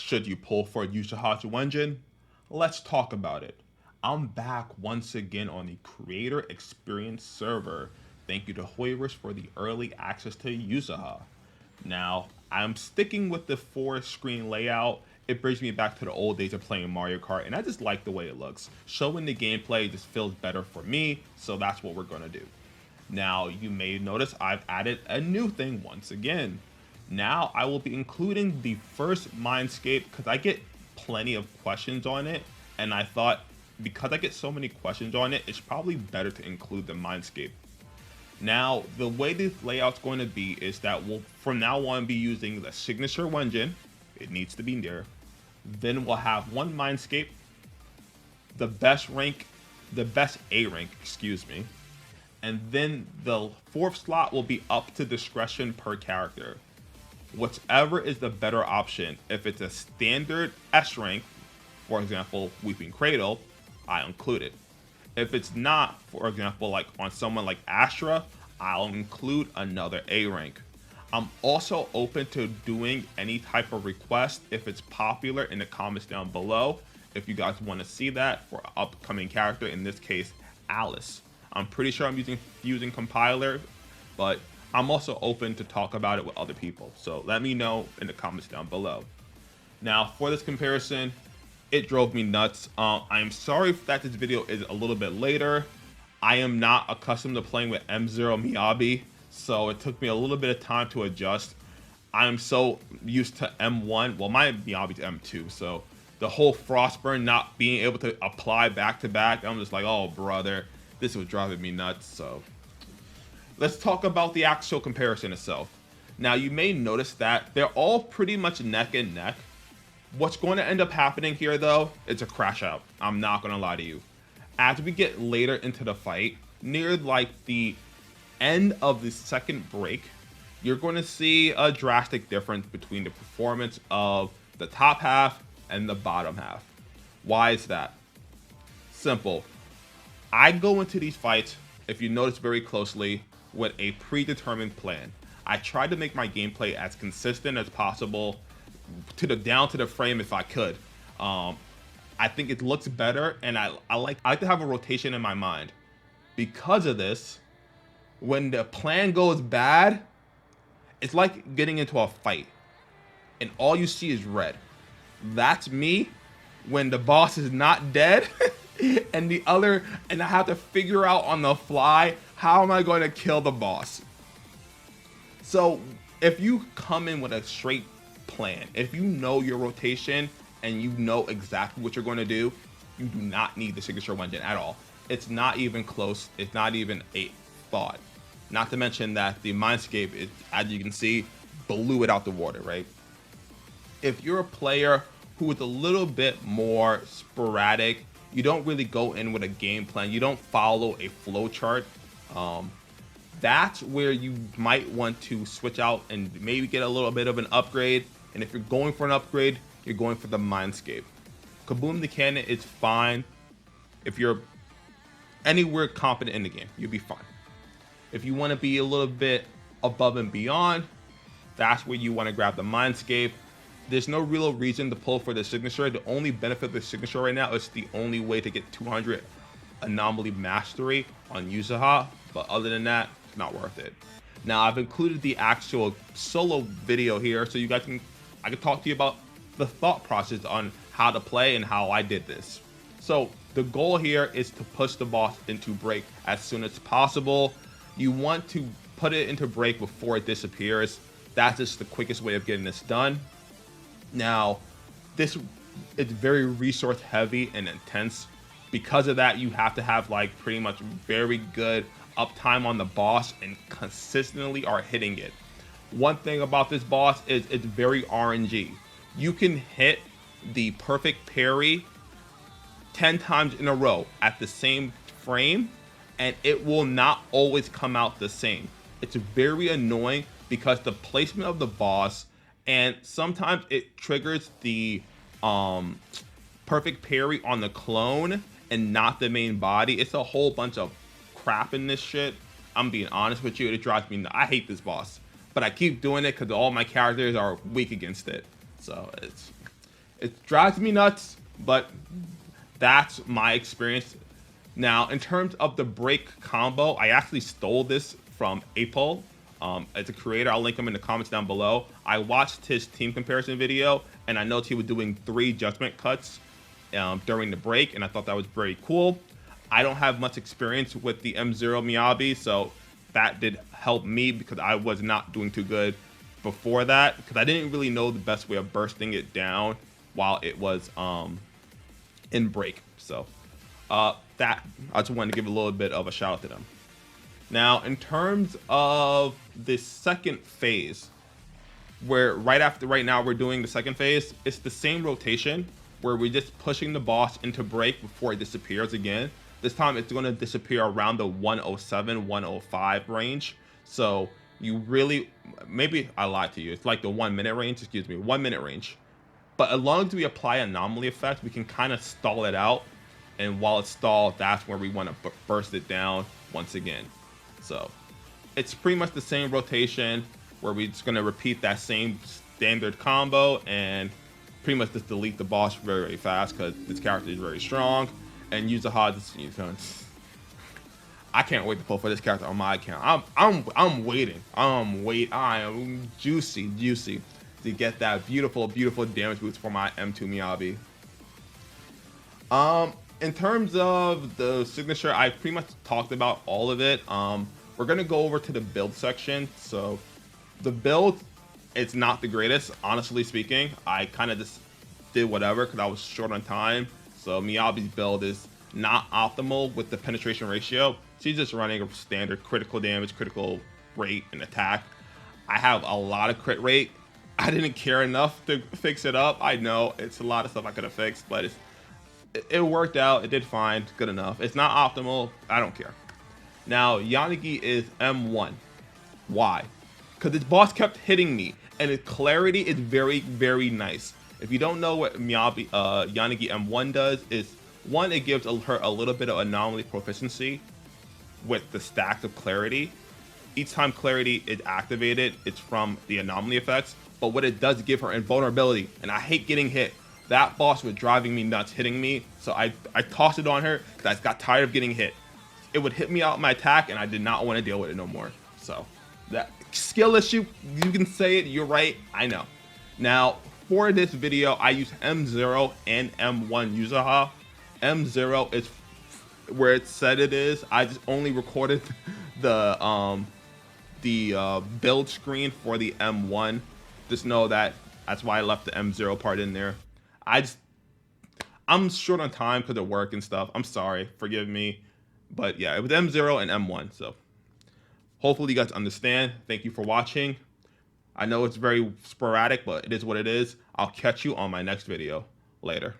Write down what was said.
Should you pull for Yuzuha's engine? Let's talk about it. I'm back once again on the Creator Experience server. Thank you to Hoyverse for the early access to Yuzuha. Now, I'm sticking with the 4 screen layout. It brings me back to the old days of playing Mario Kart, and I just like the way it looks. Showing the gameplay just feels better for me, so that's what we're going to do. Now, you may notice I've added a new thing once again. Now, I will be including the first Mindscape because I get plenty of questions on it, and I thought because I get so many questions on it, it's probably better to include the Mindscape. Now, the way this layout's going to be is that we'll from now on be using the signature engine. It needs to be there. Then we'll have one Mindscape, the best rank, the best A rank, excuse me. And then the 4th slot will be up to discretion per character. Whichever is the better option. If it's a standard S rank, for example, Weeping Cradle, I include it. If it's not, for example, like on someone like Astra, I'll include another A rank. I'm also open to doing any type of request if it's popular in the comments down below. If you guys want to see that for an upcoming character, in this case, Alice. I'm pretty sure I'm using Fusing Compiler, but I'm also open to talk about it with other people. So let me know in the comments down below. Now, for this comparison, it drove me nuts. I'm sorry that this video is a little bit later. I am not accustomed to playing with M0 Miyabi, so it took me a little bit of time to adjust. I'm so used to M1. Well, my Miyabi's M2, so the whole Frostburn not being able to apply back to back, I'm just like, oh brother, this was driving me nuts. So let's talk about the actual comparison itself. Now, you may notice that they're all pretty much neck and neck. What's going to end up happening here, though, it's a crash out. I'm not going to lie to you. As we get later into the fight, near like the end of the second break, you're going to see a drastic difference between the performance of the top half and the bottom half. Why is that? Simple. I go into these fights, if you notice very closely, with a predetermined plan. I tried to make my gameplay as consistent as possible, down to the frame if I could. I think it looks better, and I like to have a rotation in my mind. Because of this, when the plan goes bad, it's like getting into a fight, and all you see is red. That's me when the boss is not dead, and I have to figure out on the fly, how am I going to kill the boss? So if you come in with a straight plan, if you know your rotation and you know exactly what you're going to do, you do not need the signature engine at all. It's not even close. It's not even a thought. Not to mention that the Mindscape, is, as you can see, blew it out the water, right? If you're a player who is a little bit more sporadic, you don't really go in with a game plan, you don't follow a flow chart, that's where you might want to switch out and maybe get a little bit of an upgrade. And if you're going for an upgrade, you're going for the Mindscape. Kaboom the Cannon is fine. If you're anywhere competent in the game, you'll be fine. If you want to be a little bit above and beyond, that's where you want to grab the Mindscape. There's no real reason to pull for the signature. The only benefit of the signature right now is the only way to get 200 anomaly mastery on Yuzuha, but other than that, it's not worth it. Now, I've included the actual solo video here so you guys I can talk to you about the thought process on how to play and how I did this. So the goal here is to push the boss into break as soon as possible. You want to put it into break before it disappears. That's just the quickest way of getting this done. Now, this is very resource heavy and intense. Because of that, you have to have like pretty much very good uptime on the boss and consistently are hitting it. One thing about this boss is it's very RNG. You can hit the perfect parry 10 times in a row at the same frame, and it will not always come out the same. It's very annoying because the placement of the boss, and sometimes it triggers the perfect parry on the clone and not the main body. It's a whole bunch of crap in this shit. I'm being honest with you, it drives me nuts. I hate this boss, but I keep doing it because all my characters are weak against it. So It drives me nuts, but that's my experience. Now, in terms of the break combo, I actually stole this from Apol. As a creator, I'll link him in the comments down below. I watched his team comparison video, and I noticed he was doing 3 judgment cuts during the break, and I thought that was very cool. I don't have much experience with the M0 Miyabi, so that did help me because I was not doing too good before that, because I didn't really know the best way of bursting it down while it was in break. So that I just wanted to give a little bit of a shout out to them. Now, in terms of the second phase, where right now we're doing the second phase, it's the same rotation where we're just pushing the boss into break before it disappears again. This time it's going to disappear around the 107, 105 range. So you really, maybe I lied to you. It's like the 1 minute range, 1 minute range. But as long as we apply anomaly effect, we can kind of stall it out. And while it's stalled, that's where we want to burst it down once again. So it's pretty much the same rotation where we're just going to repeat that same standard combo and pretty much just delete the boss very, very fast because this character is very strong. And Yuzuha just, I can't wait to pull for this character on my account. I'm waiting. I am juicy to get that beautiful damage boost for my M2 Miyabi. In terms of the signature, I pretty much talked about all of it. We're gonna go over to the build section. So the build, it's not the greatest, honestly speaking. I kind of just did whatever because I was short on time. So Miyabi's build is not optimal with the penetration ratio. She's just running a standard critical damage, critical rate, and attack. I have a lot of crit rate. I didn't care enough to fix it up. I know it's a lot of stuff I could have fixed, but it worked out. It did fine, good enough. It's not optimal. I don't care. Now Yanagi is M1. Why? Because this boss kept hitting me, and its clarity is very, very nice. If you don't know what Yanagi M1 does, is one, it gives her a little bit of anomaly proficiency with the stacks of clarity. Each time clarity is activated, it's from the anomaly effects. But what it does give her invulnerability, and I hate getting hit. That boss was driving me nuts, hitting me. So I tossed it on her because I got tired of getting hit. It would hit me out my attack, and I did not want to deal with it no more. So that skill issue, you can say it. You're right. I know. Now for this video, I use M0 and M1 Yuzuha. M0 is where it said it is. I just only recorded the build screen for the M1. Just know that that's why I left the M0 part in there. I'm short on time because of work and stuff. I'm sorry, forgive me. But yeah, it was M0 and M1. So hopefully you guys understand. Thank you for watching. I know it's very sporadic, but it is what it is. I'll catch you on my next video. Later.